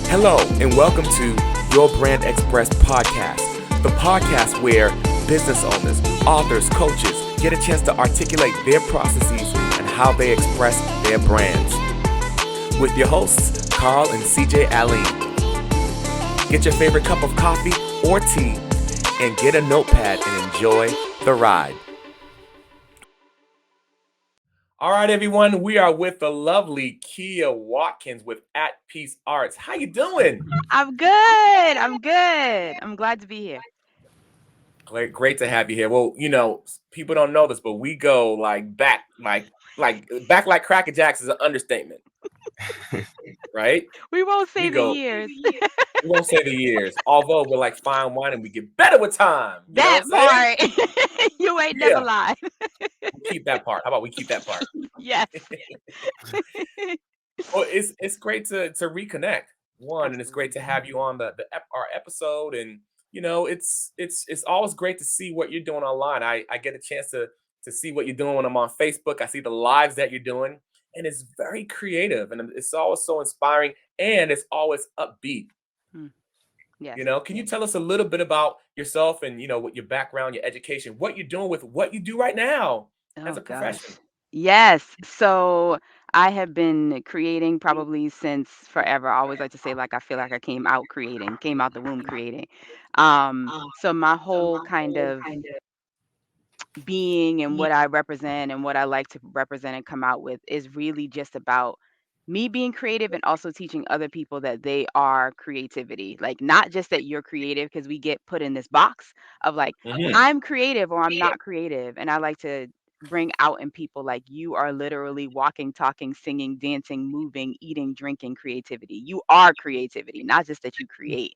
Hello, and welcome to Your Brand Express podcast, the podcast where business owners, authors, coaches get a chance to articulate their processes and how they express their brands. With your hosts, Carl and CJ Aline. Get your favorite cup of coffee or tea and get a notepad and enjoy the ride. All right, everyone, we are with the lovely Kyia Watkins with At Peace Arts. How you doing? I'm good. I'm good. I'm glad to be here. Great to have you here. Well, people don't know this, but we go like back, back like Cracker Jacks is an understatement, right? We won't We say the go. years. We won't say the years, although we're like fine wine and we get better with time. You know what That I'm saying? part. You ain't never Yeah, lied. we keep that part. How about we keep that part? Yes. Well, it's great to reconnect. One, and it's great to Absolutely. have you on our episode. And it's always great to see what you're doing online. I get a chance to see what you're doing when I'm on Facebook. I see the lives that you're doing, and it's very creative, and it's always so inspiring, and it's always upbeat. Hmm. Yes. Can you tell us a little bit about yourself and what your background, your education, what you're doing with what you do right now as Oh a gosh. profession? Yes. So I have been creating probably since forever. I always like to say like I feel like I came out creating, came out the womb creating. So my whole kind of being and what I represent and what I like to represent and come out with is really just about me being creative and also teaching other people that they are creativity. Like not just that you're creative because we get put in this box of like Hmm. I'm creative or I'm not creative and I like to bring out in people like you are literally walking, talking, singing, dancing, moving, eating, drinking creativity. You are creativity, not just that you create.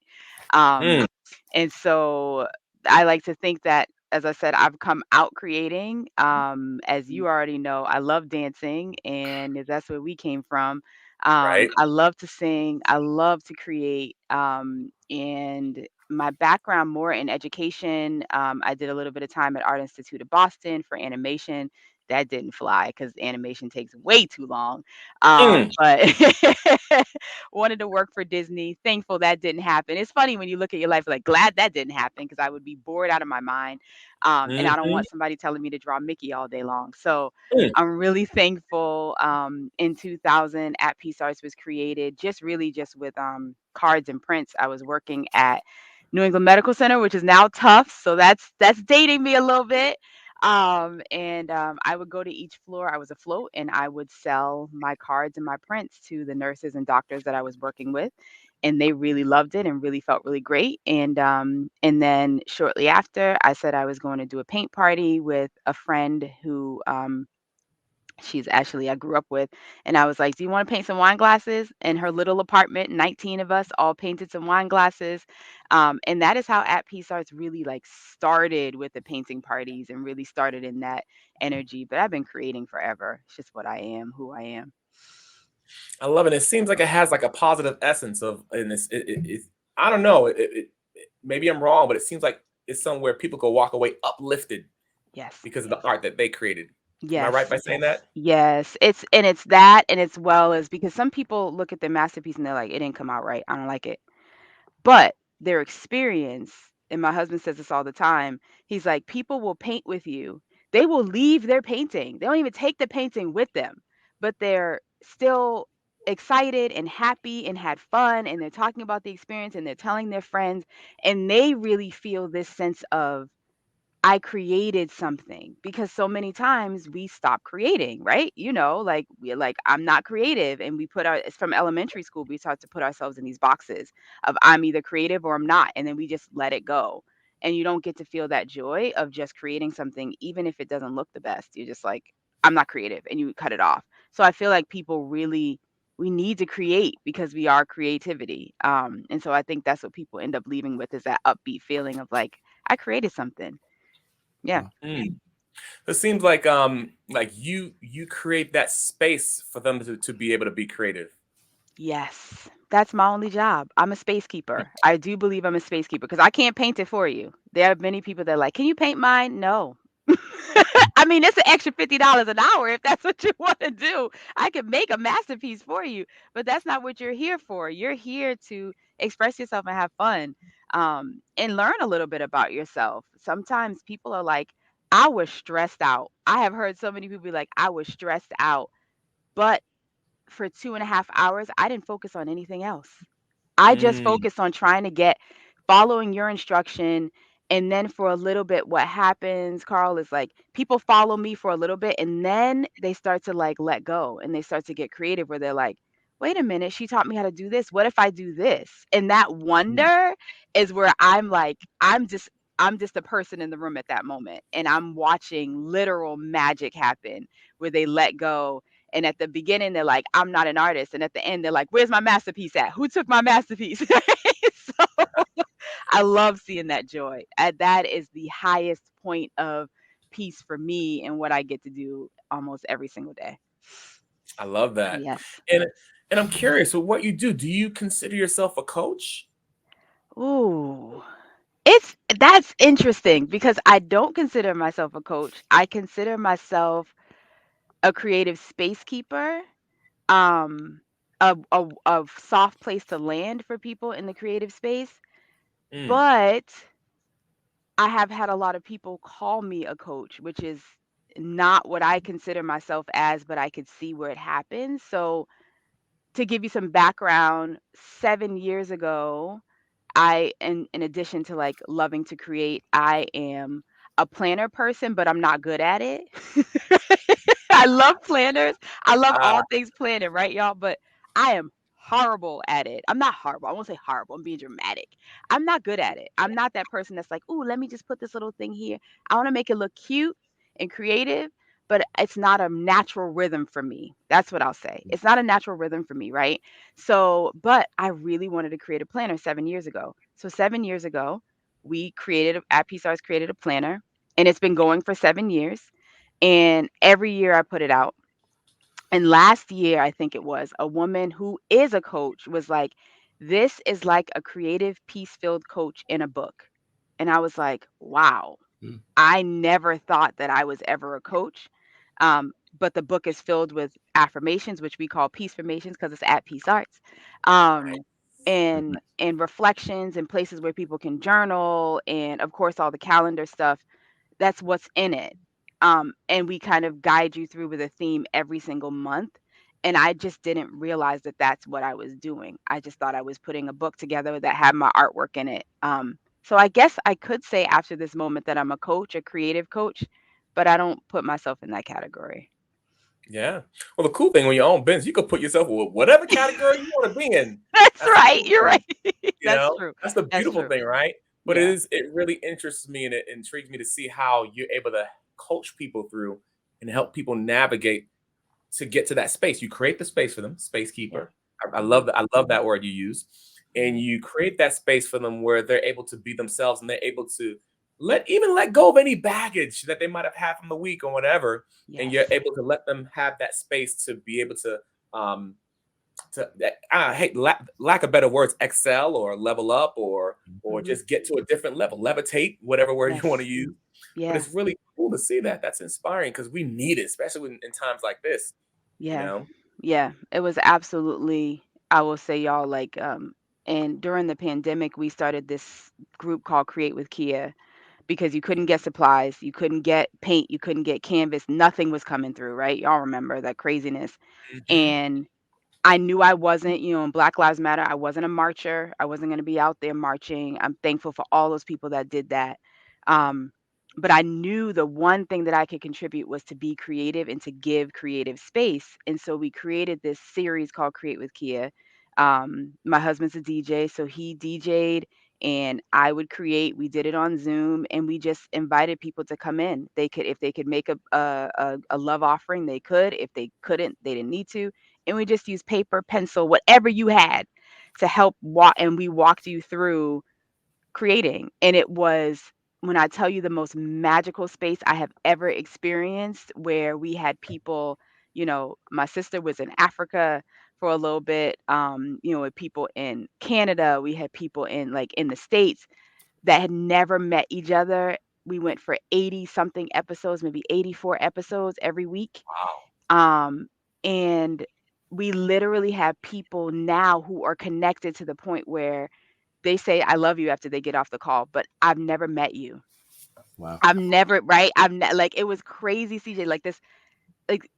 Um Mm, and so I like to think that, as I said, I've come out creating. As you already know, I love dancing, and that's where we came from. right. I love to sing. I love to create. And my background more in education. I did a little bit of time at Art Institute of Boston for animation. That didn't fly because animation takes way too long. Mm, But wanted to work for Disney. Thankful that didn't happen. It's funny when you look at your life, like glad that didn't happen because I would be bored out of my mind. And I don't mhm, want somebody telling me to draw Mickey all day long. So mm. I'm really thankful. In 2000, At Peace Arts was created just really just with cards and prints. I was working at New England Medical Center, which is now Tufts. So that's dating me a little bit. And I would go to each floor. I was afloat, and I would sell my cards and my prints to the nurses and doctors that I was working with, and they really loved it and really felt really great. And then shortly after, I said I was going to do a paint party with a friend who she's actually I grew up with, and I was like, "Do you want to paint some wine glasses?" In her little apartment, 19 of us all painted some wine glasses, and that is how At Peace Arts really like started with the painting parties and really started in that energy. But I've been creating forever. It's just what I am, who I am. I love it. It seems like it has like a positive essence of in this. I don't know. Maybe I'm wrong, but it seems like it's somewhere people could walk away uplifted Yes. because of the art that they created. Am I right Yes. by saying that? Yes. It's that and it's well as because some people look at their masterpiece and they're like, it didn't come out right. I don't like it. But their experience, and my husband says this all the time, he's like, people will paint with you. They will leave their painting. They don't even take the painting with them, but they're still excited and happy and had fun and they're talking about the experience and they're telling their friends and they really feel this sense of I created something because so many times we stop creating, right? Like we're like, I'm not creative. And we put it's from elementary school, we start to put ourselves in these boxes of I'm either creative or I'm not. And then we just let it go. And you don't get to feel that joy of just creating something, even if it doesn't look the best. You're just like, I'm not creative. And you cut it off. So I feel like people really, we need to create because we are creativity. And so I think that's what people end up leaving with is that upbeat feeling of like, I created something. Yeah. Mm. It seems like you create that space for them to be able to be creative. Yes. That's my only job. I'm a space keeper. I do believe I'm a space keeper because I can't paint it for you. There are many people that are like, "Can you paint mine?" No. I mean, it's an extra $50 an hour if that's what you want to do. I can make a masterpiece for you, but that's not what you're here for. You're here to express yourself and have fun, and learn a little bit about yourself. Sometimes people are like, I was stressed out. I have heard so many people be like, I was stressed out, but for 2.5 hours, I didn't focus on anything else. I just Mm, focused on trying to get following your instruction. And then for a little bit, what happens, Carl, is like people follow me for a little bit and then they start to like let go and they start to get creative where they're like, wait a minute, she taught me how to do this. What if I do this? And that mm. wonder is where I'm like, I'm just a person in the room at that moment. And I'm watching literal magic happen where they let go. And at the beginning, they're like, I'm not an artist. And at the end, they're like, where's my masterpiece at? Who took my masterpiece? So I love seeing that joy. That is the highest point of peace for me and what I get to do almost every single day. I love that. Yes. And and I'm curious, with what you do, do you consider yourself a coach? Ooh. That's interesting because I don't consider myself a coach. I consider myself a creative space keeper, um, a soft place to land for people in the creative space. Mm, But I have had a lot of people call me a coach, which is not what I consider myself as, but I could see where it happens. So, to give you some background, 7 years ago, in addition to like loving to create, I am a planner person, but I'm not good at it. I love planners. I love ah, all things planning, right, y'all? But I am horrible at it. I'm not horrible. I won't say horrible. I'm being dramatic. I'm not good at it. I'm not that person that's like, ooh, let me just put this little thing here. I want to make it look cute and creative, but it's not a natural rhythm for me. That's what I'll say. It's not a natural rhythm for me, right? So, but I really wanted to create a planner 7 years ago. So 7 years ago, we created at Peace Arts created a planner, and it's been going for 7 years. And every year I put it out. And last year, I think it was, a woman who is a coach was like, this is like a creative, peace filled coach in a book. And I was like, wow, Mm. I never thought that I was ever a coach. But the book is filled with affirmations, which we call peace formations because it's at Peace Arts. nice. Um, Mhm. and reflections and places where people can journal, and of course all the calendar stuff. That's what's in it. And we kind of guide you through with a theme every single month. And I just didn't realize that that's what I was doing. I just thought I was putting a book together that had my artwork in it. So I guess I could say after this moment that I'm a coach, a creative coach, but I don't put myself in that category. Yeah. Well, the cool thing when you own business, you can put yourself with whatever category you want to be in. That's That's the right. cool You're thing. right. You That's know, true. that's the That's beautiful true. thing, right? But Yeah. it really interests me and it intrigues me to see how you're able to coach people through and help people navigate to get to that space. You create the space for them, space Yeah. keeper. Hmm. I love that word you use. And Hmm. you create that space for them where they're able to be themselves and they're able to let go of any baggage that they might have had from the week or whatever. And you're Yes. able to let them have that space to be able um hey, lack of better words, excel or level up or Hmm. just get to a different level, levitate, whatever word you want Yes. to use. But Yeah. it's really cool to see that. That's inspiring because we need it, especially in times like this. You Yeah. know. Yeah. It was absolutely, I will say, y'all, like, and during the pandemic, we started this group called Create with Kia because you couldn't get supplies, you couldn't get paint, you couldn't get canvas, nothing was coming through, right? Y'all remember that craziness. Hmm. And I knew I wasn't, in Black Lives Matter, I wasn't a marcher. I wasn't going to be out there marching. I'm thankful for all those people that did that. Um, but I knew the one thing that I could contribute was to be creative and to give creative space. And so we created this series called Create with Kia. My husband's a DJ, so he DJ'd and I would create. We did it on Zoom and we just invited people to come in. They could, if they could make a love offering, they could. If they couldn't, they didn't need to, and we just used paper, pencil, whatever you had to help walk. And we walked you through creating. And it was, when I tell you, the most magical space I have ever experienced, where we had people, my sister was in Africa for a little bit, with people in Canada, we had people in the States that had never met each other. we went for 80 something episodes, maybe 84 episodes every week. Wow. Um, and we literally have people now who are connected to the point where they say, I love you after they get off the call, but I've never met you. Wow. I've never, right? Like, it was crazy, CJ, like this, like,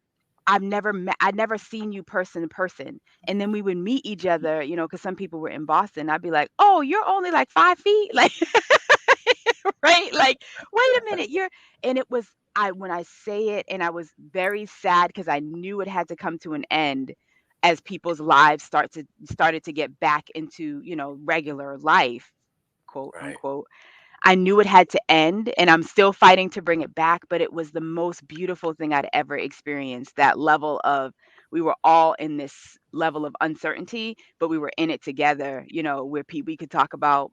I'd never seen you person to person. And then we would meet each other, because some people were in Boston. I'd be like, oh, you're only like 5 feet. Like, right? Like, wait a minute, and it was, when I say it, and I was very sad because I knew it had to come to an end as people's lives started to get back into, regular life, quote Right. unquote. I knew it had to end, and I'm still fighting to bring it back, but it was the most beautiful thing I'd ever experienced. That level of, we were all in this level of uncertainty, but we were in it together, where we could talk about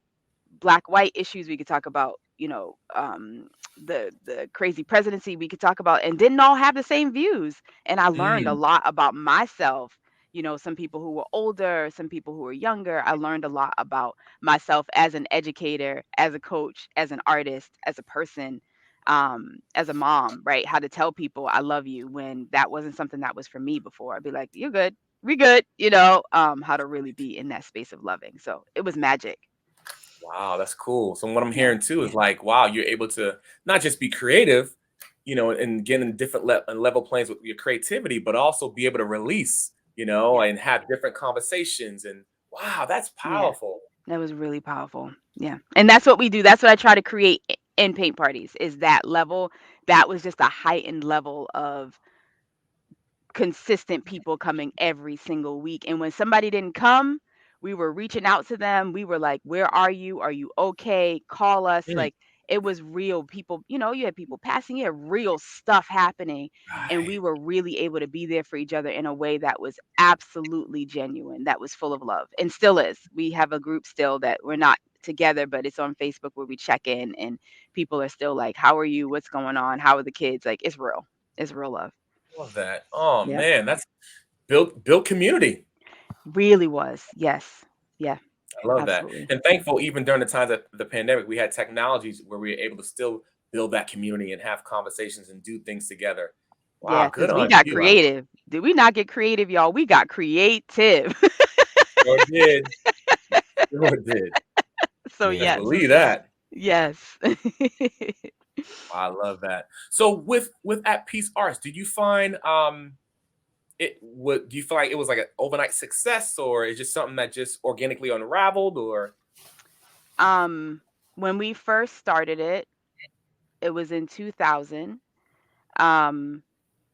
black white issues, we could talk about, the crazy presidency, we could talk about, and didn't all have the same views. And I learned a Mm, lot about myself. Some people who were older, some people who were younger. I learned a lot about myself as an educator, as a coach, as an artist, as a person, as a mom, right? How to tell people I love you when that wasn't something that was for me before. I'd be like, you're good, we good, how to really be in that space of loving. So it was magic. wow, that's cool. So what I'm Yeah. hearing too is like, wow, you're able to not just be creative, and get in different level planes with your creativity, but also be able to release, Yeah. and have different conversations. And wow, that's Yeah. powerful. That was really powerful. Yeah. And that's what we do. That's what I try to create in paint parties, is that level. That was just a heightened level of consistent people coming every single week. And when somebody didn't come, we were reaching out to them. We were like, where are you? Are you okay? Call us. Mm, Like, it was real. People, you had people passing, you had real stuff happening. And we right. were really able to be there for each other in a way that was absolutely genuine, that was full of love, and still is. We have a group still that we're not together, but it's on Facebook where we check in, and people are still like, how are you? What's going on? How are the kids? Like, it's real. It's real love. Love that. Oh Yeah. man, that's built community. Really was. Yes. Yeah, I love that. absolutely. And thankful even during the times of the pandemic, we had technologies where we were able to still build that community and have conversations and do things together. Yeah, Wow, good because we on got you. I creative. Did we not get creative, y'all? We got creative. sure did. Sure did. So, Yeah. Best yes. believe that. Yes. I love that. So with At Peace Arts, did you find do you feel like it was like an overnight success, or is just something that just organically unraveled, or Um, when we first started it, it was in 2000. Um,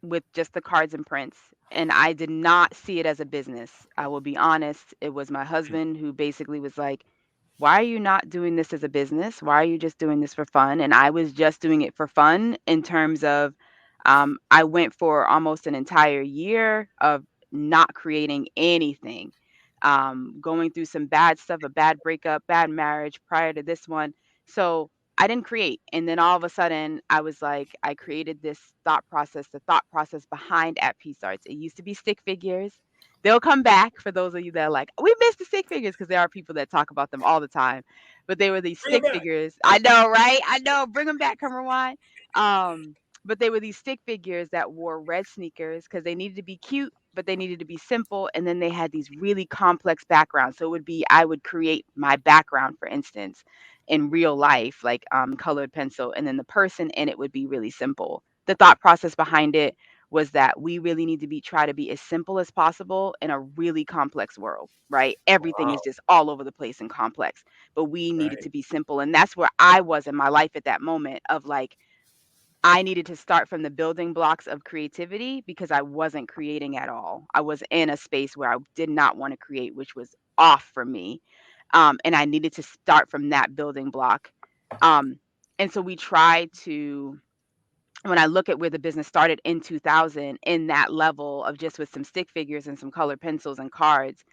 with just the cards and prints. And I did not see it as a business. I will be honest. It was my husband who basically was like, why are you not doing this as a business? Why are you just doing this for fun? And I was just doing it for fun in terms of, I went for almost an entire year of not creating anything, going through some bad stuff, a bad breakup, bad marriage prior to this one. So I didn't create. And then all of a sudden, I was like, I created this thought process, the thought process behind At Peace Arts. It used to be stick figures. They'll come back for those of you that are like, we missed the stick figures, because there are people that talk about them all the time. But they were these bring it stick back? figures. I know, right? I know. Bring them back, come rewind. But they were these stick figures that wore red sneakers because they needed to be cute, but they needed to be simple. And then they had these really complex backgrounds. So it would be, I would create my background, for instance, in real life, like colored pencil, and then the person in it would be really simple. The thought process behind it was that we really need to try to be as simple as possible in a really complex world, right? Everything is Wow, just all over the place and complex, but we needed right. to be simple. And that's where I was in my life at that moment of like, I needed to start from the building blocks of creativity because I wasn't creating at all. I was in a space where I did not want to create, which was off for me. And I needed to start from that building block. Um, and so we tried to, when I look at where the business started in 2000, in that level of just with some stick figures and some colored pencils and cards,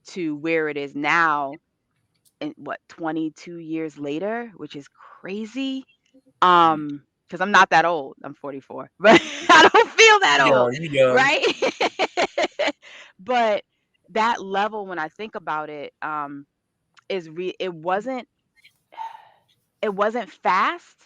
to where it is now, and what, 22 years later, which is crazy. Mm. Because I'm not that old. I'm 44, but I don't feel that You old, young, you young. right? But that level, when I think about it, it wasn't fast,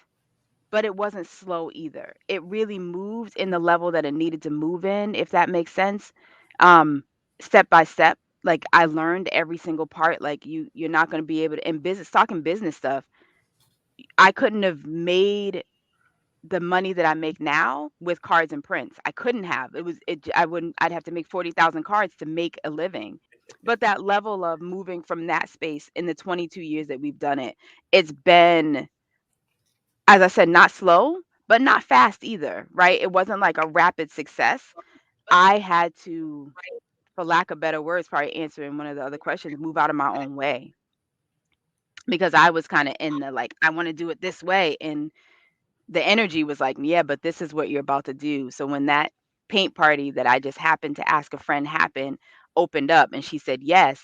but it wasn't slow either. It really moved in the level that it needed to move in, if that makes sense. Um, Step by step. Like I learned every single part. Like you're not going to be able to in business talking business stuff. I couldn't have made the money that I make now with cards and prints. I couldn't have. I wouldn't I'd have to make 40,000 cards to make a living. But that level of moving from that space in the 22 years that we've done it, it's been, as I said, not slow, but not fast either, right? It wasn't like a rapid success. I had to, for lack of better words, probably answering one of the other questions, move out of my own way because I was kind of in the like, I want to do it this way. And the energy was like, yeah, but this is what you're about to do. So when that paint party that I just happened to ask a friend happened, opened up and she said yes,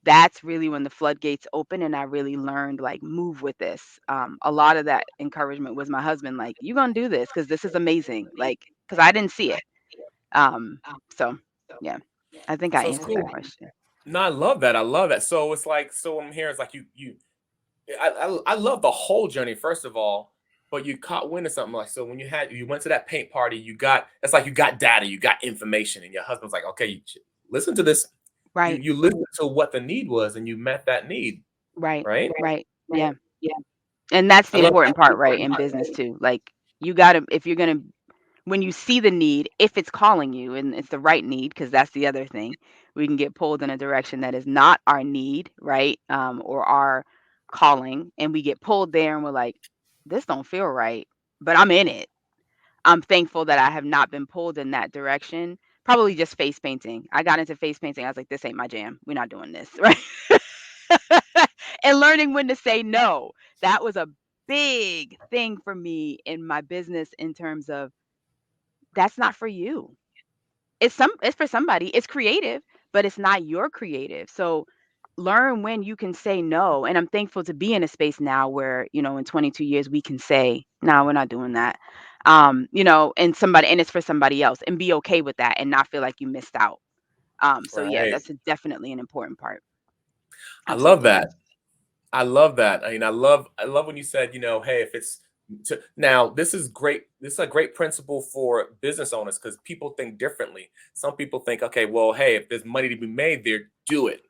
that's really when the floodgates opened and I really learned like move with this. A lot of that encouragement was my husband, like, you're gonna do this because this is amazing. Like, because I didn't see it. Um, so yeah, I think I So it's answered that cool. question. No, I love that. I love that. So it's like, so I'm here. It's like you. I love the whole journey. First of all, but you caught wind of something like so when you went to that paint party. You got it's like you got data, you got information, and your husband's like, okay, listen to this. You Right, you listened to what the need was, and you met that need, right, right? right. Yeah. And that's I the love important part, right, in business too. Like you gotta if you're gonna when you see the need, if it's calling you and it's the right need, because that's the other thing, we can get pulled in a direction that is not our need, right? Or our calling, and we get pulled there and we're like, this don't feel right, but I'm in it. I'm thankful that I have not been pulled in that direction. Probably just face painting. I got into face painting. I was like, this ain't my jam. We're not doing this, right? And learning when to say no. That was a big thing for me in my business in terms of that's not for you. It's for somebody. It's creative, but it's not your creative. So learn when you can say no. And I'm thankful to be in a space now where, in 22 years we can say, no, we're not doing that. And it's for somebody else and be okay with that and not feel like you missed out. So yeah, right. that's definitely an important part. I love Absolutely. that. I love that. I mean, I love when you said, hey, if it's now this is great. This is a great principle for business owners because people think differently. Some people think, okay, well, hey, if there's money to be made there, do it.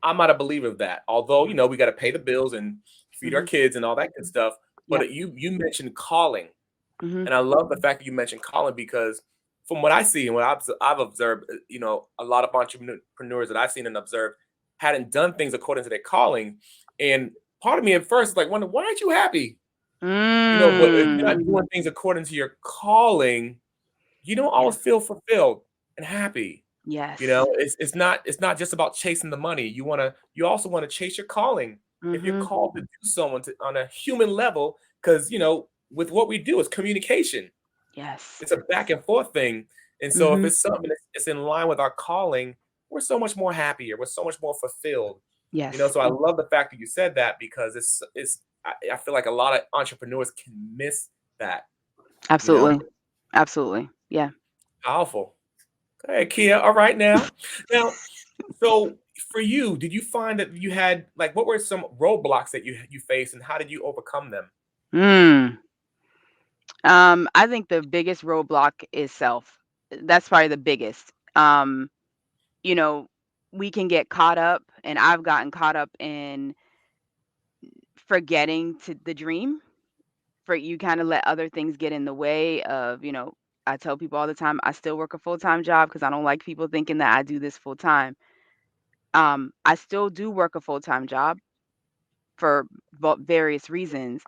I'm not a believer of that. Although, we got to pay the bills and feed our Hmm. kids and all that good stuff. But Yep. you mentioned calling, Hmm. and I love the fact that you mentioned calling because from what I see and what I've observed, a lot of entrepreneurs that I've seen and observed hadn't done things according to their calling. And part of me at first is like, wonder why aren't you happy? But if you're not Mm. doing things according to your calling, you don't Yeah. always feel fulfilled and happy. Yes. It's not just about chasing the money. You also want to chase your calling. If you're Hmm. called to do someone on a human level, because with what we do, it's communication. Yes. It's a back and forth thing. And so if Hmm. it's something that's in line with our calling, we're so much more happier. We're so much more fulfilled. Yes. So I love the fact that you said that because I feel like a lot of entrepreneurs can miss that, you know? Absolutely. Absolutely. Yeah. Powerful. Hey, Kia. All right now. Now, so for you, did you find that you had like what were some roadblocks that you faced and how did you overcome them? Mm. I think the biggest roadblock is self. That's probably the biggest. You know, we can get caught up, and I've gotten caught up in forgetting to the dream. For you kind of let other things get in the way of, I tell people all the time, I still work a full-time job because I don't like people thinking that I do this full time. I still do work a full-time job for various reasons,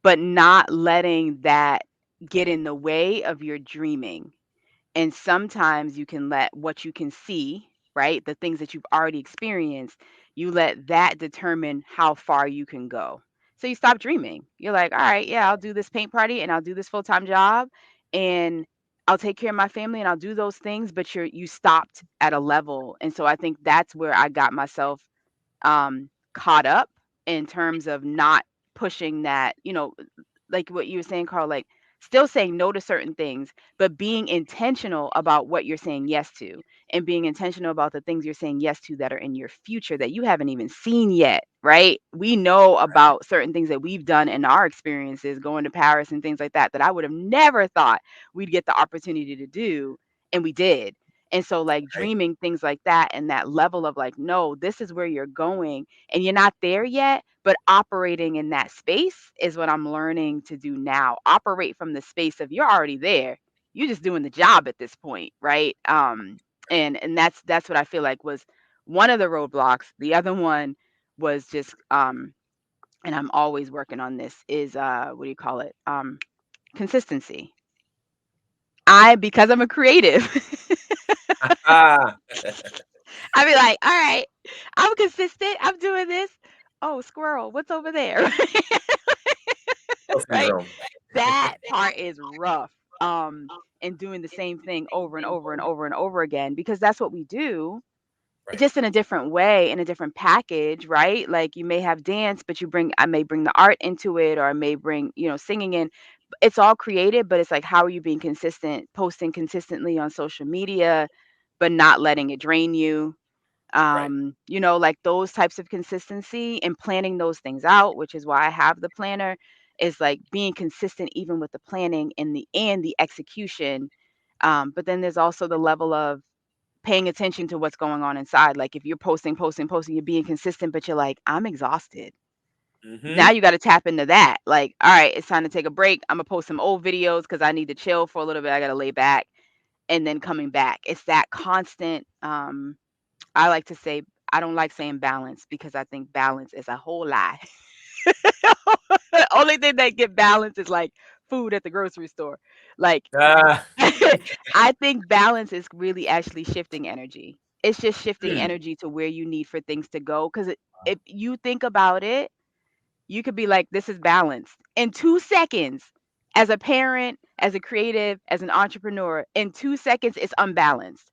but not letting that get in the way of your dreaming. And sometimes you can let what you can see, right? The things that you've already experienced, you let that determine how far you can go. So you stop dreaming. You're like, all right, yeah, I'll do this paint party and I'll do this full time job and I'll take care of my family and I'll do those things, but you stopped at a level. And so I think that's where I got myself caught up in terms of not pushing that, like what you were saying, Carl, like Still saying no to certain things, but being intentional about what you're saying yes to, and being intentional about the things you're saying yes to that are in your future that you haven't even seen yet, right? We know about certain things that we've done in our experiences going to Paris and things like that that I would have never thought we'd get the opportunity to do, and we did. And so, like, Right. dreaming things like that and that level of like, no, this is where you're going and you're not there yet, but operating in that space is what I'm learning to do now. Operate from the space of you're already there. You're just doing the job at this point, right? And that's what I feel like was one of the roadblocks. The other one was just and I'm always working on this is what do you call it? Consistency. I because I'm a creative. Ah, I be like, all right, I'm consistent. I'm doing this. Oh, squirrel, what's over there? Right? syndrome. That part is rough. And doing the same thing over and over and over and over again because that's what we do, Right. just in a different way, in a different package, right? Like you may have dance, but I may bring the art into it, or I may bring, singing in. It's all creative, but it's like, how are you being consistent, posting consistently on social media, but not letting it drain you? Right. Like those types of consistency and planning those things out, which is why I have the planner, is like being consistent even with the planning and the execution. But then there's also the level of paying attention to what's going on inside. Like if you're posting, posting, posting, you're being consistent, but you're like, I'm exhausted. Now Mm-hmm. you got to tap into that. Like, all right, it's time to take a break. I'm gonna post some old videos because I need to chill for a little bit. I gotta lay back and then coming back. It's that constant I like to say I don't like saying balance because I think balance is a whole lie. The only thing that get balance is like food at the grocery store. Like Ah. I think balance is really actually shifting energy. It's just shifting Hmm. energy to where you need for things to go. Because if you think about it, you could be like, this is balanced in 2 seconds. As a parent, as a creative, as an entrepreneur, in 2 seconds, it's unbalanced.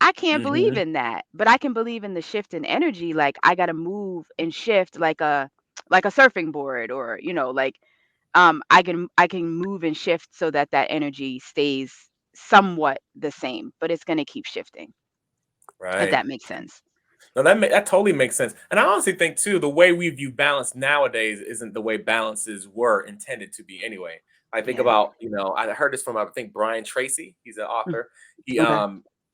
I can't believe Mm-hmm. in that, but I can believe in the shift in energy. Like I got to move and shift like a surfing board, or like I can move and shift so that that energy stays somewhat the same, but it's going to keep shifting, if Right. that makes sense. No, that totally makes sense. And I honestly think too, the way we view balance nowadays isn't the way balances were intended to be anyway. I think Yeah. about, I heard this from I think Brian Tracy. He's an Mm, author. He okay.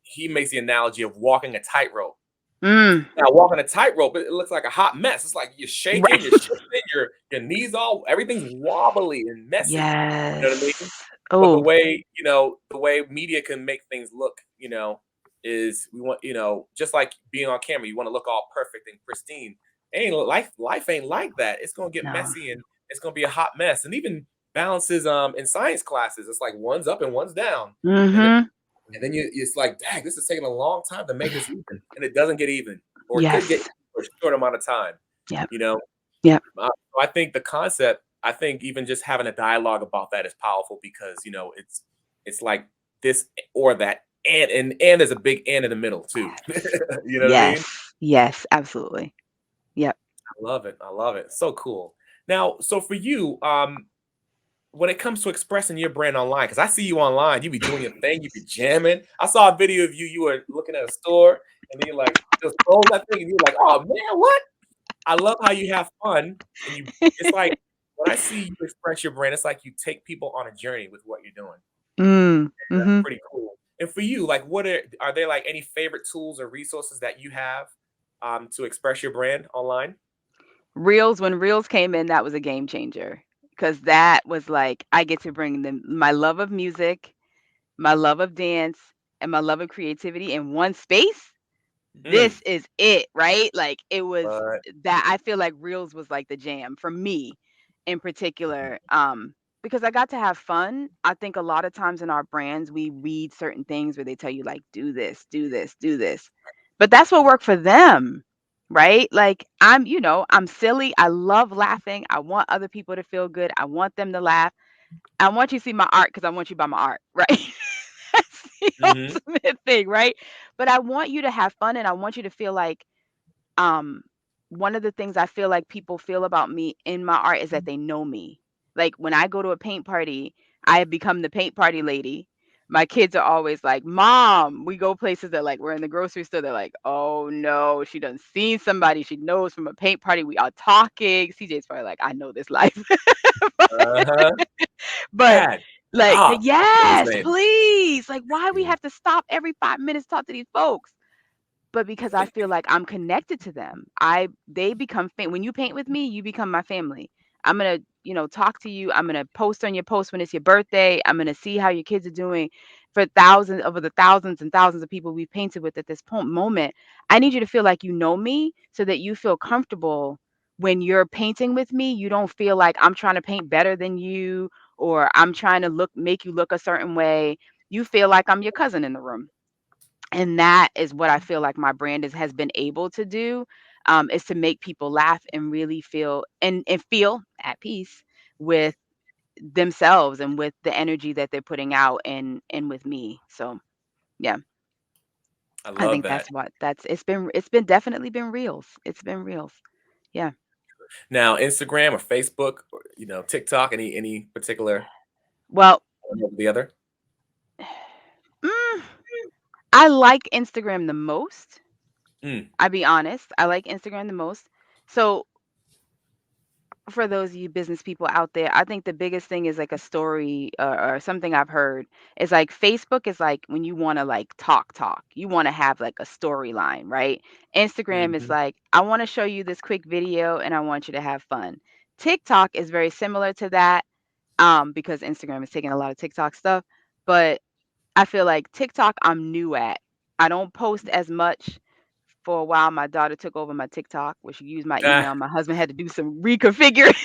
he makes the analogy of walking a tightrope. Mm. Now, walking a tightrope, it looks like a hot mess. It's like you're shaking, Right. you're shifting, your knees all everything's wobbly and messy. You know what I mean? Yes. But Oh, the way media can make things look, is we want, just like being on camera, you want to look all perfect and pristine. Ain't life ain't like that. It's gonna get no. messy and it's gonna be a hot mess. And even balances in science classes, it's like one's up and one's down. And then Mhm. and then it's like, dang, this is taking a long time to make this even. And it doesn't get even. Or it could get Yes. even for a short amount of time. Yep. You know? Yep. So I think the concept, I think even just having a dialogue about that is powerful because it's like this or that, and there's a big and in the middle too. You know what I Yes. mean? Yes, absolutely. Yep. I love it. I love it. So cool. Now, so for you, when it comes to expressing your brand online, because I see you online, you be doing your thing, you be jamming. I saw a video of you. You were looking at a store, and then you're like, just close that thing, and you're like, oh man, what? I love how you have fun and you it's like when I see you express your brand, it's like you take people on a journey with what you're doing. Mm. That's Mhm. pretty cool. And for you, like what are there like any favorite tools or resources that you have to express your brand online? Reels, when Reels came in, that was a game changer because that was like I get to bring them my love of music, my love of dance, and my love of creativity in one space. Mm, This is it, right? Like it was but that I feel like Reels was like the jam for me in particular. Because I got to have fun. I think a lot of times in our brands, we read certain things where they tell you like, do this, do this, do this. But that's what worked for them, right? Like I'm silly. I love laughing. I want other people to feel good. I want them to laugh. I want you to see my art because I want you to buy my art, right? That's the mhm, ultimate thing, right? But I want you to have fun and I want you to feel like um one of the things I feel like people feel about me in my art is that they know me. Like when I go to a paint party, I have become the paint party lady. My kids are always like, "Mom," we go places that like we're in the grocery store. They're like, "Oh no, she done seen somebody she knows from a paint party. We are talking." CJ's probably like, "I know this life," Uh-huh. but Dad, like, stop. What he's yes, saying. please. Like, why we Yeah. have to stop every 5 minutes to talk to these folks? But because I feel like I'm connected to them. They become when you paint with me, you become my family. I'm gonna, talk to you. I'm gonna post on your post when it's your birthday. I'm gonna see how your kids are doing for thousands over the thousands and thousands of people we've painted with at this moment. I need you to feel like you know me so that you feel comfortable when you're painting with me. You don't feel like I'm trying to paint better than you or I'm trying to make you look a certain way. You feel like I'm your cousin in the room, and that is what I feel like my brand has been able to do, is to make people laugh and really feel and feel at peace with themselves and with the energy that they're putting out and with me. So yeah, I I love think that. it's been definitely been reels. It's been reels. Yeah. Now, Instagram or Facebook or TikTok, any particular Well, one over the other? mm, I like Instagram the most. Mm, I'll be honest. I like Instagram the most. So for those of you business people out there, I think the biggest thing is like a story, or something I've heard is like Facebook is like when you want to like talk, you want to have like a storyline, right? Instagram is mhm. like, I want to show you this quick video and I want you to have fun. TikTok is very similar to that, because Instagram is taking a lot of TikTok stuff, but I feel like TikTok I'm new at. I don't post as much. For a while, my daughter took over my TikTok, where she used my Ah, email. My husband had to do some reconfiguring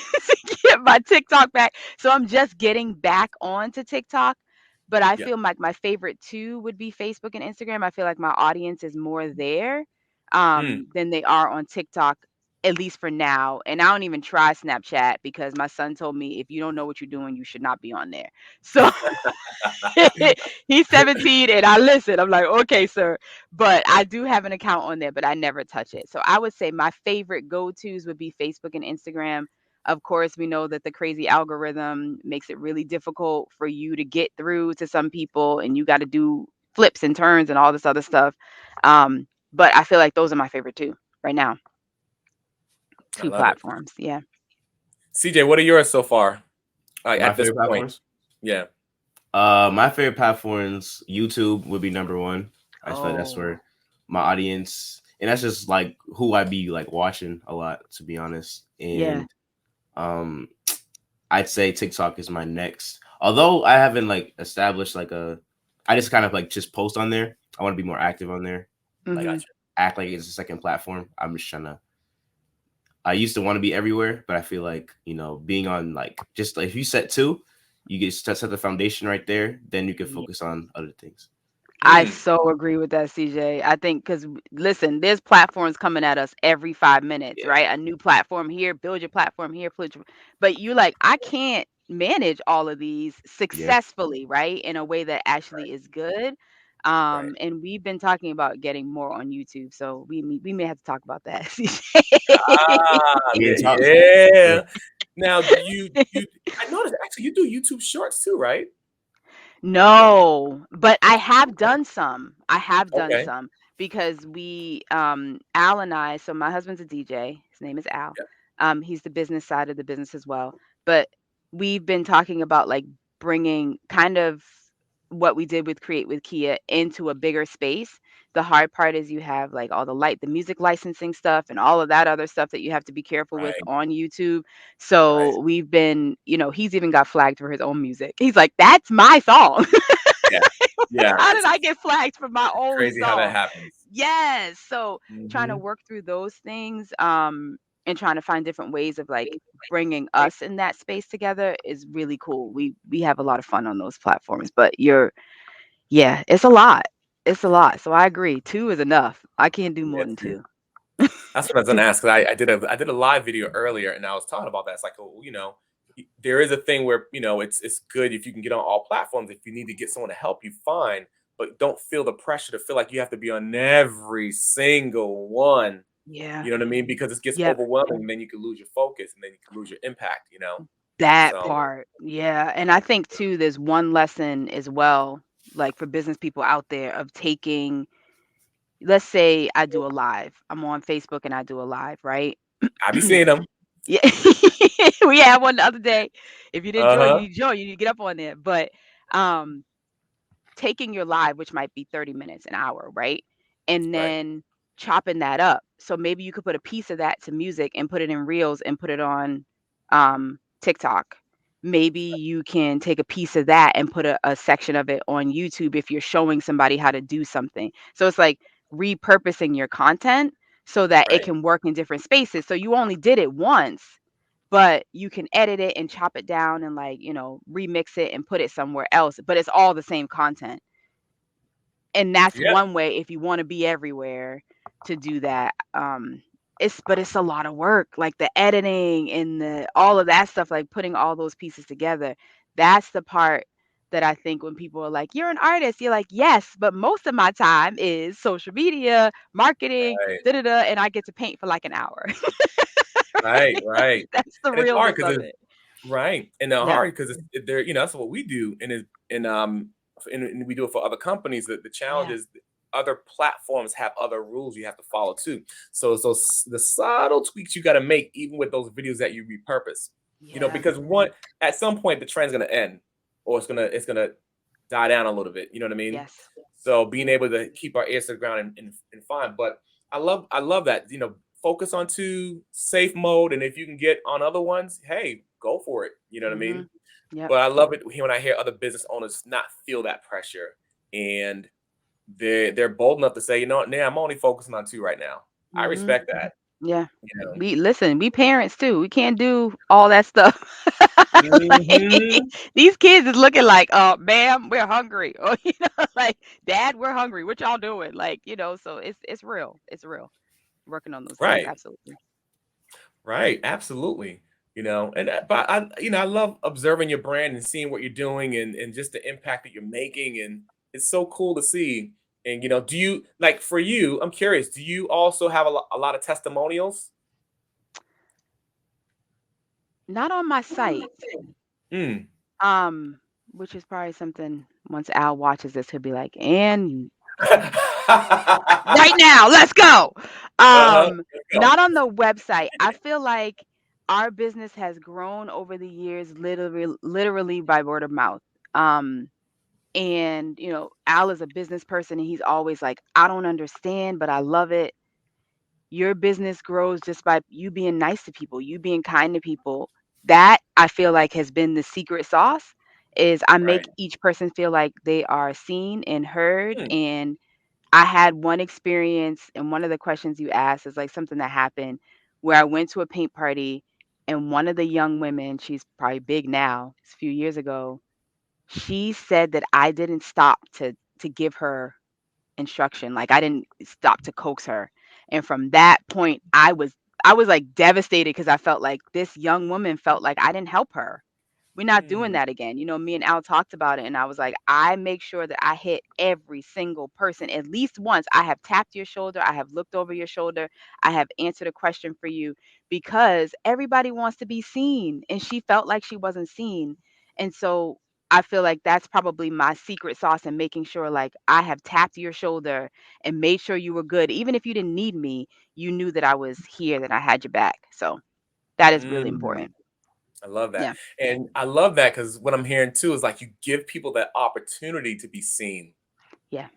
to get my TikTok back. So I'm just getting back onto TikTok. But I yeah. feel like my favorite two would be Facebook and Instagram. I feel like my audience is more there, Mm. than they are on TikTok, at least for now. And I don't even try Snapchat because my son told me if you don't know what you're doing, you should not be on there. So he's 17 and I listen. I'm like, okay, sir. But I do have an account on there, but I never touch it. So I would say my favorite go-tos would be Facebook and Instagram. Of course, we know that the crazy algorithm makes it really difficult for you to get through to some people and you got to do flips and turns and all this other stuff. But I feel like those are my favorite two right now. I Two love it. platforms. Yeah. CJ, what are yours so far? My At this favorite point. platforms. Yeah. My favorite platforms, YouTube would be number one. I just feel like that's Oh, where my audience, and that's just like who I be like watching a lot, to be honest. yeah. And um, I'd say TikTok is my next. Although I haven't like established like I just kind of like just post on there. I want to be more active on there, like Mhm. Gotcha. act like it's a second platform. I'm just trying to. I used to want to be everywhere, but I feel like being on like just like if you set two, you get set the foundation right there. Then you can focus on other things. I Mm. so agree with that, CJ. I think because listen, there's platforms coming at us every 5 minutes, Yeah. right? A new platform here, build your platform here, but you like, I can't manage all of these Yeah. successfully, right? In a way that actually is good. Right. And we've been talking about getting more on YouTube, so we may have to talk about that, CJ. Ah, Yeah. Talk. Yeah. yeah. Now, I noticed actually you do YouTube Shorts too, right? No, but I have Okay. done some. I have done Okay. some because Al and I, so my husband's a DJ. His name is Al. Yeah. He's the business side of the business as well. But we've been talking about like bringing kind of what we did with Create with Kia into a bigger space. The hard part is you have like all the music licensing stuff and all of that other stuff that you have to be careful with Right. on YouTube. Right. So we've been, he's even got flagged for his own music. He's like, "That's my song." Yeah. Yeah. How did I get flagged for my It's own crazy how that song? happens. Yes. So trying to Hmm. work through those things, and trying to find different ways of like bringing us in that space together is really cool. We have a lot of fun on those platforms, but yeah, it's a lot. It's a lot. So I agree. Two is enough. I can't do more Yeah, than too. two. That's what I was gonna ask. 'Cause I did a live video earlier, and I was talking about that. It's like, oh, there is a thing where it's good if you can get on all platforms. If you need to get someone to help you, fine, but don't feel the pressure to feel like you have to be on every single one. Yeah. You know what I mean? Because it gets Yep. overwhelming, and then you can lose your focus, and then you can lose your impact. That So part. Yeah. And I think too, there's one lesson as well, like for business people out there of taking, let's say I do a live. I'm on Facebook and I do a live, right? I be seeing them. Yeah. We had one the other day. If you didn't join, you Uh-huh. need to join. You need to get up on there. But um taking your live, which might be 30 minutes, an hour, right? And Right. then chopping that up. So maybe you could put a piece of that to music and put it in reels and put it on TikTok. Maybe you can take a piece of that and put a section of it on YouTube if you're showing somebody how to do something. So it's like repurposing your content so that it Right. can work in different spaces. So you only did it once, but you can edit it and chop it down and like, remix it and put it somewhere else, but it's all the same content. And that's Yeah. one way if you wanna be everywhere to do that. But it's a lot of work, like the editing and the all of that stuff, like putting all those pieces together. That's the part that I think when people are like, "You're an artist," you're like, "Yes, but most of my time is social media, marketing, Right. da da da, and I get to paint for like an hour." Right. Right? Right. That's the And it's hard realness because of it's it. right. And they're Yeah. hard because it's they're that's what we do. And we do it for other companies. That the challenge Yeah. is other platforms have other rules you have to follow too. So it's those the subtle tweaks you got to make even with those videos that you repurpose. Yeah. Because one at some point the trend's gonna end or it's gonna die down a little bit. You know what I mean? Yes. So being able to keep our ears to the ground and fine. But I love that. Focus on two safe mode, and if you can get on other ones, hey, go for it. You know what I mean? Mhm. Yep. But I love it when I hear other business owners not feel that pressure, and they're bold enough to say, you know what, nah, I'm only focusing on two right now. I Mhm. respect that. Yeah. You know. We parents too. We can't do all that stuff. Like, Hmm. these kids is looking like, ma'am, we're hungry. Or, like, dad, we're hungry. What y'all doing? Like, so it's real. It's real. Working on those things. Right. Absolutely. Right. Absolutely. But I love observing your brand and seeing what you're doing and just the impact that you're making, and it's so cool to see. And do you like for you? I'm curious. Do you also have a lot of testimonials? Not on my site. Mm. Um, which is probably something once Al watches this, he'll be like, and right now, let's go. Uh-huh. Let's go. Not on the website. I feel like our business has grown over the years, literally by word of mouth. Um, and Al is a business person, and he's always like, I don't understand, but I love it. Your business grows just by you being nice to people, you being kind to people. That I feel like has been the secret sauce. Is I Right. make each person feel like they are seen and heard. Mm. And I had one experience, and one of the questions you asked is like something that happened where I went to a paint party, and one of the young women, she's probably big now, it's a few years ago, she said that I didn't stop to give her instruction. Like I didn't stop to coax her. And from that point, I was like devastated because I felt like this young woman felt like I didn't help her. We're not doing Mm. that again. Me and Al talked about it, and I was like, I make sure that I hit every single person at least once. I have tapped your shoulder, I have looked over your shoulder, I have answered a question for you because everybody wants to be seen, and she felt like she wasn't seen. And so I feel like that's probably my secret sauce in making sure like I have tapped your shoulder and made sure you were good. Even if you didn't need me, you knew that I was here, that I had your back. So that is really Mm. important. I love that. Yeah. And I love that because what I'm hearing too is like you give people that opportunity to be seen. Yeah.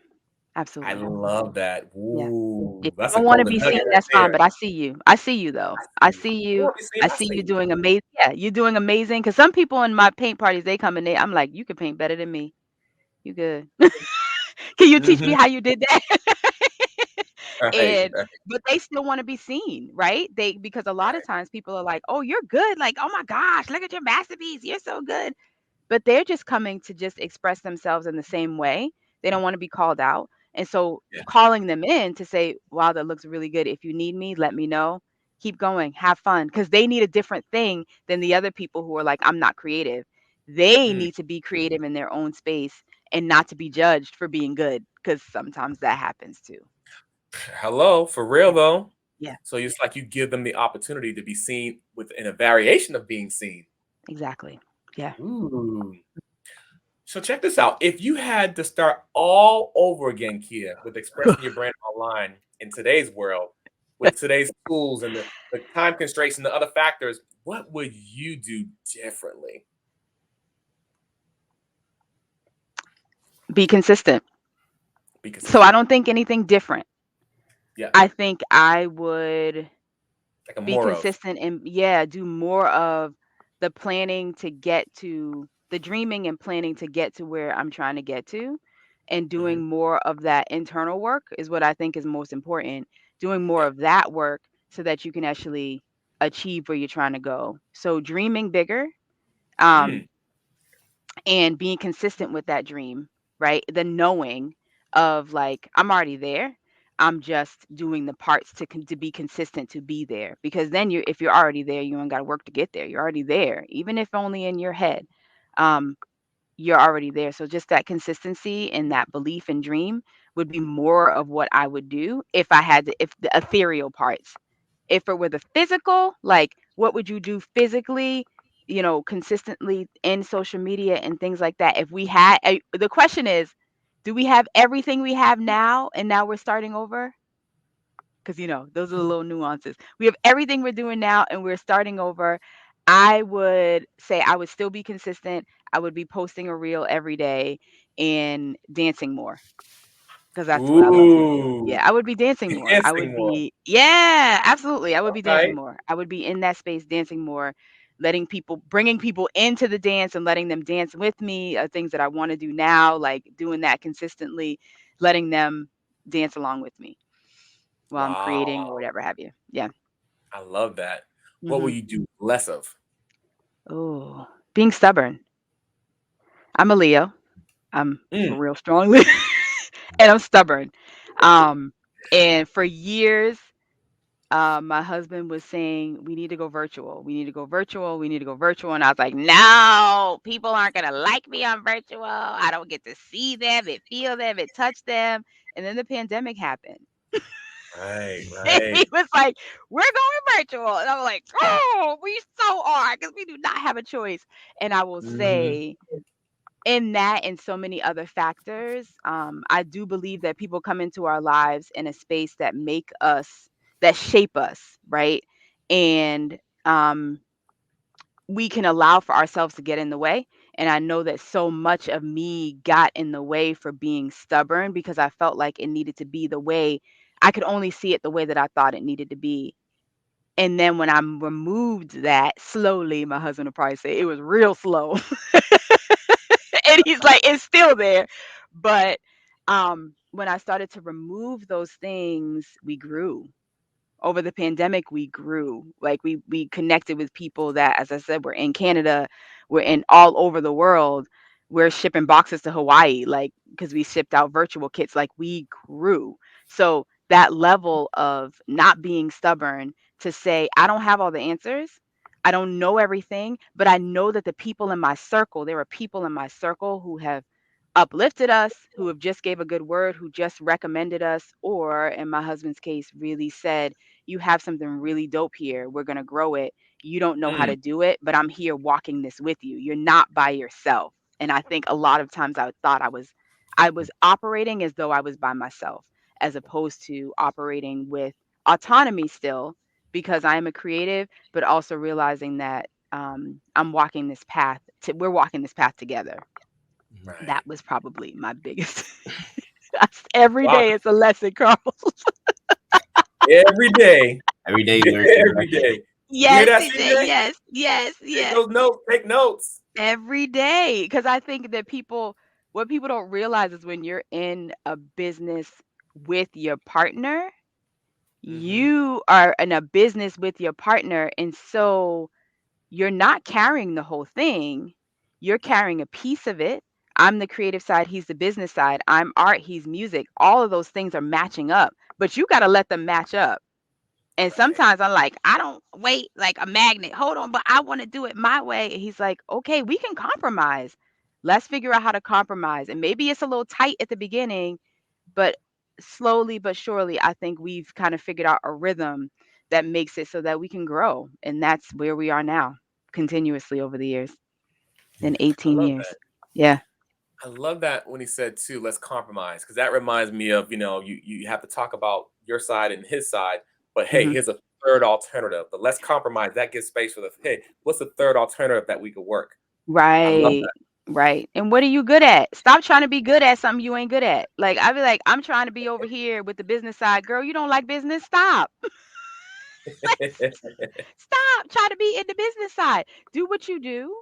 I Absolutely. love that. Yeah. If Ooh, you that's a don't wanna golden be nugget seen, right that's fine, there. but I see you. I see you, though. I I see you. see You you. want to be seen? I I see see you you. doing amazing. Yeah, you're doing amazing. Cause some people in my paint parties, they come and I'm like, "You can paint better than me. You good. Can you teach me Hmm. how you did that?" Right. And Right. but they still wanna be seen, right? Because a lot of times people are like, "Oh, you're good. Like, oh my gosh, look at your masterpiece. You're so good." But they're just coming to just express themselves in the same way. They don't want to be called out. And so Yeah. calling them in to say, wow, that looks really good. If you need me, let me know. Keep going, have fun. Because they need a different thing than the other people who are like, I'm not creative. They Mm. need to be creative in their own space and not to be judged for being good. Because sometimes that happens too. Hello, for real Yeah. though. Yeah. So it's like you give them the opportunity to be seen within a variation of being seen. Exactly. Yeah. Ooh. So check this out. If you had to start all over again, Kia, with expressing your brand online in today's world, with today's tools and the time constraints and the other factors, what would you do differently? Be consistent. Be So I consistent. don't think anything different. Yeah, I think I would like a be more of. consistent and, yeah, do more of the planning to get to the dreaming and planning to get to where I'm trying to get to, and Hmm. doing more of that internal work is what I think is most important. Doing more Yeah. of that work so that you can actually achieve where you're trying to go. So dreaming bigger, Mm, um, and being consistent with that dream, right? The knowing of, like, I'm already there. I'm just doing the parts to be consistent to be there, because then you, if you're already there, you ain't got to work to get there. You're already there, even if only in your head. Um, you're already there. So just that consistency and that belief and dream would be more of what I would do if I had to, if the ethereal parts. If it were the physical, like, what would you do physically, consistently in social media and things like that? If we had, the question is, do we have everything we have now and now we're starting over? Because, those are the little nuances. We have everything we're doing now and we're starting over. I would say I would still be consistent. I would be posting a reel every day and dancing more, because that's what I love to do. ooh, Yeah, I would be dancing more. I dancing would more. be, yeah, absolutely. I would be dancing Okay. more. I would be in that space dancing more, letting people, bringing people into the dance and letting them dance with me, things that I want to do now, like doing that consistently, letting them dance along with me while I'm creating or Wow. whatever have you. Yeah. I love that. What will Hmm. you do less of? Oh, being stubborn. I'm a Leo. I'm Mm, a real strong Leo, and I'm stubborn. Um, and for years, my husband was saying, we need to go virtual. We need to go virtual. We need to go virtual. And I was like, no, people aren't going to like me on virtual. I don't get to see them, and feel them, and touch them. And then the pandemic happened. right, And right. he was like, we're going virtual. And I'm like, oh, we so are, because we do not have a choice. And I will Hmm. say, in that and so many other factors, I do believe that people come into our lives in a space that make us, that shape us, right? And we can allow for ourselves to get in the way. And I know that so much of me got in the way for being stubborn because I felt like it needed to be the way, I could only see it the way that I thought it needed to be. And then when I removed that slowly, my husband would probably say it was real slow. And he's like, it's still there. But when I started to remove those things, we grew. Over the pandemic, we grew. Like, we connected with people that, as I said, we're in Canada, we're in all over the world. We're shipping boxes to Hawaii, like, because we shipped out virtual kits. Like, we grew. So that level of not being stubborn, to say, I don't have all the answers. I don't know everything, but I know that the people in my circle, there are people in my circle who have uplifted us, who have just gave a good word, who just recommended us, or in my husband's case, really said, you have something really dope here. We're going to grow it. You don't know how Mm, to do it, but I'm here walking this with you. You're not by yourself. And I think a lot of times I thought I was operating as though I was by myself, as opposed to operating with autonomy still, because I am a creative, but also realizing that I'm walking this path we're walking this path together. right. That was probably my biggest. Every Wow. day it's a lesson, Carl. Every day. Every day you learn something Every different. day. You hear Yes, that, CJ. CJ? Yes, yes, Take yes. those notes. Take notes. Every day. Because I think that what people don't realize is, when you're in a business with your partner, Hmm. you are in a business with your partner. And so you're not carrying the whole thing. You're carrying a piece of it. I'm the creative side, he's the business side. I'm art, he's music. All of those things are matching up, but you got to let them match up. And Right. sometimes I'm like, I don't wait, like a magnet. Hold on, but I want to do it my way. And he's like, okay, we can compromise. Let's figure out how to compromise. And maybe it's a little tight at the beginning, but slowly but surely, I think we've kind of figured out a rhythm that makes it so that we can grow. And that's where we are now. continuously over the years. In I 18 love years. that. Yeah. I love that when he said too, let's compromise, because that reminds me of, you have to talk about your side and his side, but hey, Hmm. here's a third alternative. But let's compromise. That gives space for the hey, what's the third alternative that we could work? I love Right. that. Right. And what are you good at? Stop trying to be good at something you ain't good at. Like I be like, I'm trying to be over here with the business side. Girl, you don't like business? Stop. Stop trying to be in the business side. Do what you do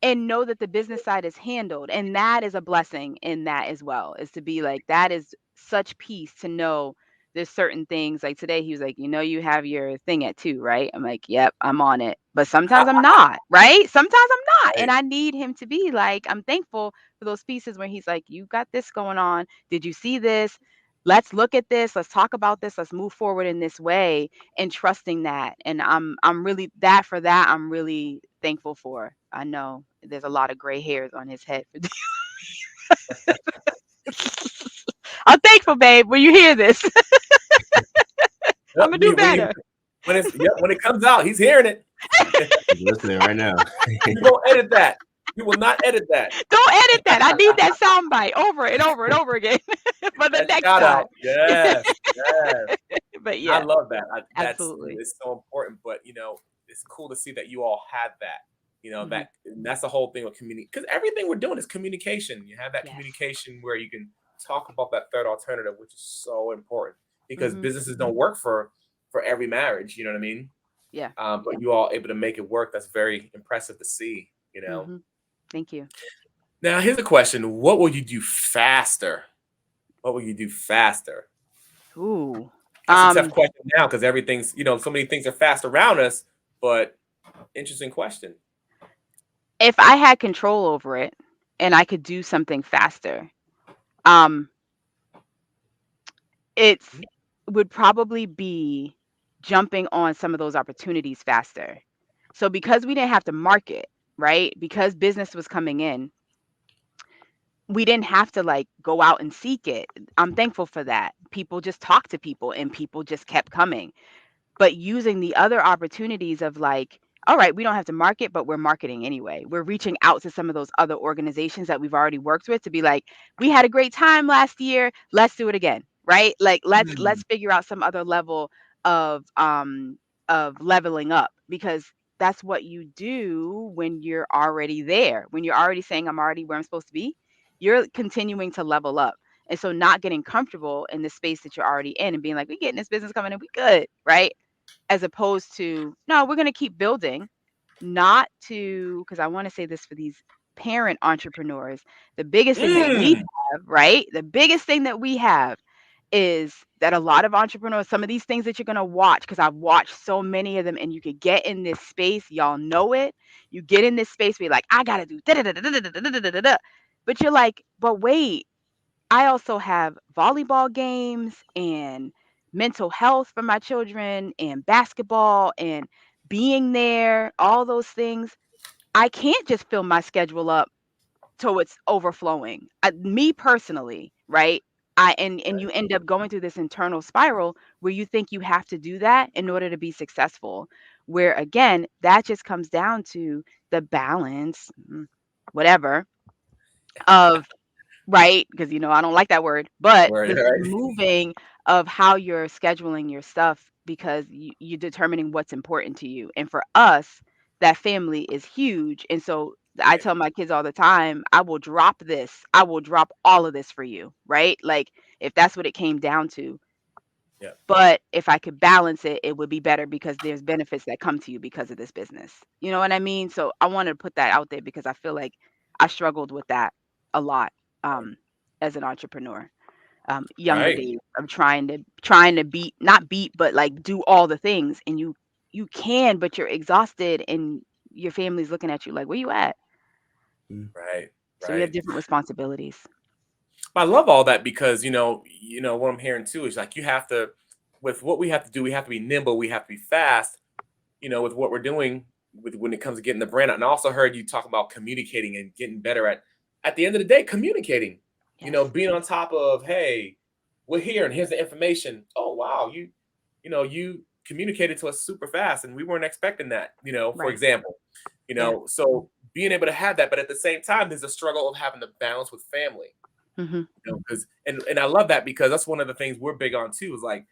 and know that the business side is handled, and that is a blessing in that as well, is to be like, that is such peace to know there's certain things. Like today he was like, you have your thing at 2, right? I'm like, yep, I'm on it, but sometimes I'm not, right? Sometimes I'm not, and Right. I need him to be like, I'm thankful for those pieces where he's like, you got this going on, did you see this? Let's look at this, let's talk about this, let's move forward in this way, and trusting that. And I'm really, that for that I'm really thankful for. I know there's a lot of gray hairs on his head for I'm thankful, babe, when you hear this. I'm Yep, gonna do better. when it comes out, he's hearing it. He's listening right now. You won't edit that. You will not edit that. Don't edit that. I need that sound bite over and over and over again for the That next shout time. out. Yes. Yes. But I yeah, love that. That's absolutely. it's so important. But it's cool to see that you all have that. Hmm. And that's the whole thing with community, because everything we're doing is communication. You have that Yes. communication where you can talk about that third alternative, which is so important because Hmm. businesses don't work for every marriage. You know what I mean? Yeah. But you all able to make it work. That's very impressive to see. Hmm. Thank you. Now here's a question: what will you do faster? What will you do faster? Ooh. That's a tough Um, question now because everything's, so many things are fast around us, but interesting question. if I had control over it and I could do something faster, um, it's Mhm. would probably be jumping on some of those opportunities faster. So because we didn't have to market, right? Because business was coming in, we didn't have to like go out and seek it. I'm thankful for that. People just talked to people and people just kept coming. But using the other opportunities of like, all right, we don't have to market, but we're marketing anyway. We're reaching out to some of those other organizations that we've already worked with to be like, we had a great time last year, let's do it again, right? Like let's Mm. figure out some other level of leveling up, because that's what you do when you're already there. When you're already saying I'm already where I'm supposed to be, you're continuing to level up. And so not getting comfortable in the space that you're already in and being like, we getting this business coming in, we good, right? As opposed to, no, we're going to keep building, not to, because I want to say this for these parent entrepreneurs, the biggest thing that we Mm. have, right? The biggest thing that we have is that a lot of entrepreneurs, some of these things that you're going to watch, because I've watched so many of them, and you could get in this space, y'all know it. You get in this space where you're like, I got to do da da da da da da da da da da. But you're like, but wait, I also have volleyball games and mental health for my children and basketball and being there, all those things. I can't just fill my schedule up till it's overflowing. Me personally, right? And you end up going through this internal spiral where you think you have to do that in order to be successful. Where again, that just comes down to the balance, whatever, of, right? Because I don't like that word, but Word, the right? moving of how you're scheduling your stuff, because you're determining what's important to you. And for us, that family is huge. And so I Right. tell my kids all the time, I will drop this. I will drop all of this for you, right? Like if that's what it came down to. Yeah. But if I could balance it, it would be better because there's benefits that come to you because of this business. You know what I mean? So I wanted to put that out there because I feel like I struggled with that a lot, um, as an entrepreneur. Younger Right. days of trying to beat, not beat, but like do all the things, and you can, but you're exhausted, and your family's looking at you like, where you at? Mm. Right. So we have Right. different responsibilities. I love all that because what I'm hearing too is like you have to, with what we have to do, we have to be nimble, we have to be fast. With what we're doing with when it comes to getting the brand out. And I also heard you talk about communicating and getting better at the end of the day, communicating. Yes. Being on top of, hey, we're here and here's the information. Oh wow, you communicated to us super fast, and we weren't expecting that, for Right. example, Yeah. so being able to have that, but at the same time, there's a struggle of having to balance with family, Mm-hmm. because, and I love that, because that's one of the things we're big on too, is like,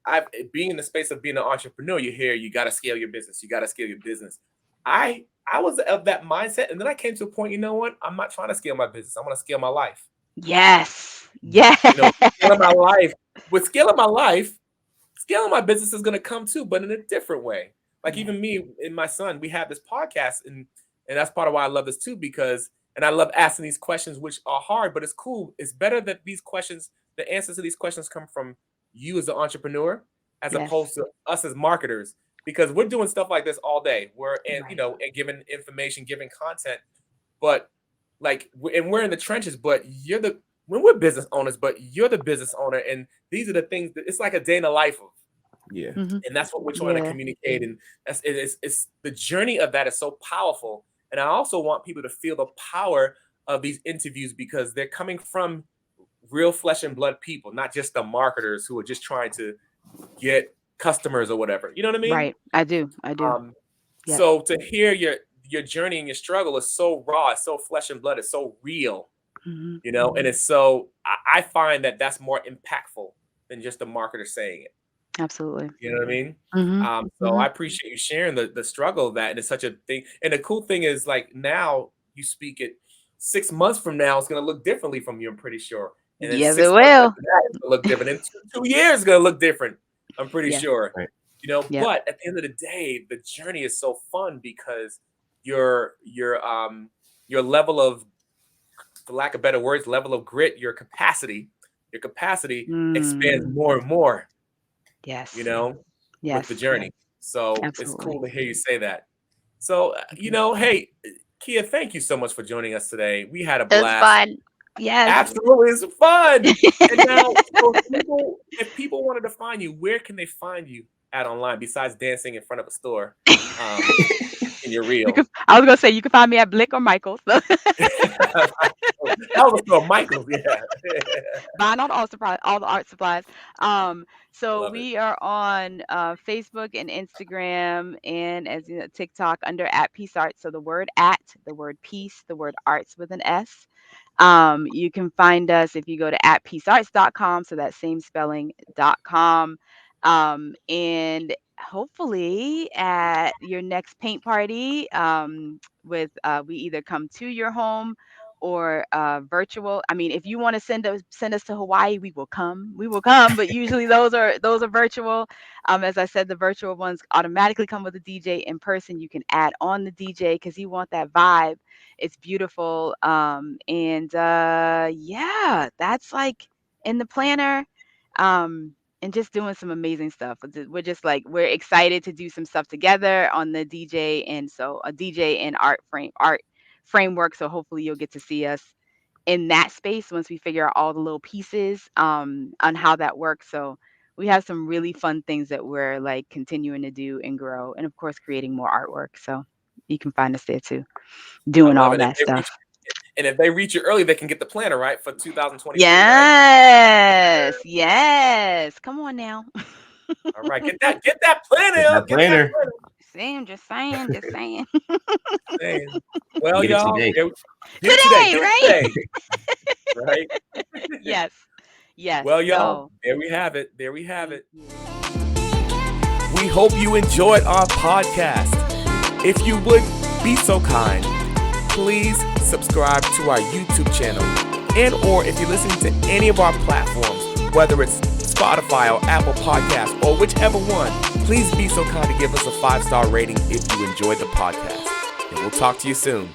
I've being in the space of being an entrepreneur, you got to scale your business. You got to scale your business. I was of that mindset. And then I came to a point, you know what? I'm not trying to scale my business. I want to scale my life. Yes. Yes. Scaling my life. With scaling my business is going to come too, but in a different way. Like even me and my son, we have this podcast, and that's part of why I love this too, because, and I love asking these questions, which are hard, but it's cool. It's better that these questions, the answers to these questions come from you as an entrepreneur, as Yes. opposed to us as marketers, because we're doing stuff like this all day. We're, and Right. and giving information, giving content, but like, and we're in the trenches, but when we're business owners, but you're the business owner, and these are the things that it's like a day in the life of. Yeah. Mm-hmm. And that's what we're trying to Yeah. communicate. And it's the journey of that is so powerful. And I also want people to feel the power of these interviews, because they're coming from real flesh and blood people, not just the marketers who are just trying to get customers or whatever. You know what I mean? Right. I do. Yep. So to hear your journey and your struggle is so raw, it's so flesh and blood, it's so real, Mm-hmm. and it's so, I find that that's more impactful than just the marketer saying it. Absolutely. You know what I mean? Mm-hmm. So I appreciate you sharing the struggle of that. And it's such a thing. And the cool thing is, like, now you speak it, 6 months from now, it's going to look differently from you, I'm pretty sure. And then Yes, 6 it months will. after that, it's going to look different. And 2 years is going to look different, I'm pretty Yeah. sure. Right. Yep. But at the end of the day, the journey is so fun, because your level of, for lack of better words, level of grit, your capacity expands more and more. Yes. With the journey. So Absolutely. It's cool to hear you say that. So, hey, Kyia, thank you so much for joining us today. We had a blast. It's fun. Yes. Absolutely, it's fun. And now, so if people wanted to find you, where can they find you at online, besides dancing in front of a store in your reel? I was going to say, you can find me at Blick or Michaels. That was from Michael's, yeah. Buying all the art supplies. So Love we are on Facebook and Instagram, and as you know, TikTok under @PeaceArts. So the word the word peace, the word arts with an S. You can find us if you go to @peacearts.com. So that same spelling.com. And hopefully at your next paint party, with we either come to your home or virtual. I mean, if you want to send us to Hawaii, we will come. But usually those are virtual. As I said, the virtual ones automatically come with a DJ. In person, you can add on the DJ because you want that vibe. It's beautiful. And yeah, that's like in the planner. And just doing some amazing stuff. We're just like, we're excited to do some stuff together on the DJ, and so a DJ and art framework. So hopefully you'll get to see us in that space once we figure out all the little pieces on how that works. So we have some really fun things that we're like continuing to do and grow, and of course creating more artwork. So you can find us there too, doing all that stuff. And if they reach you early, they can get the planner, right, for 2023. Yes, right? yes. Come on now. All right, get that planner. Get that planner. Just saying. Well, Get it y'all, today. Get it today, right? Yes. Well, y'all, there we have it. We hope you enjoyed our podcast. If you would be so kind, please subscribe to our YouTube channel, and or if you're listening to any of our platforms, whether it's Spotify or Apple Podcasts or whichever one, please be so kind to give us a 5-star rating if you enjoyed the podcast. And we'll talk to you soon.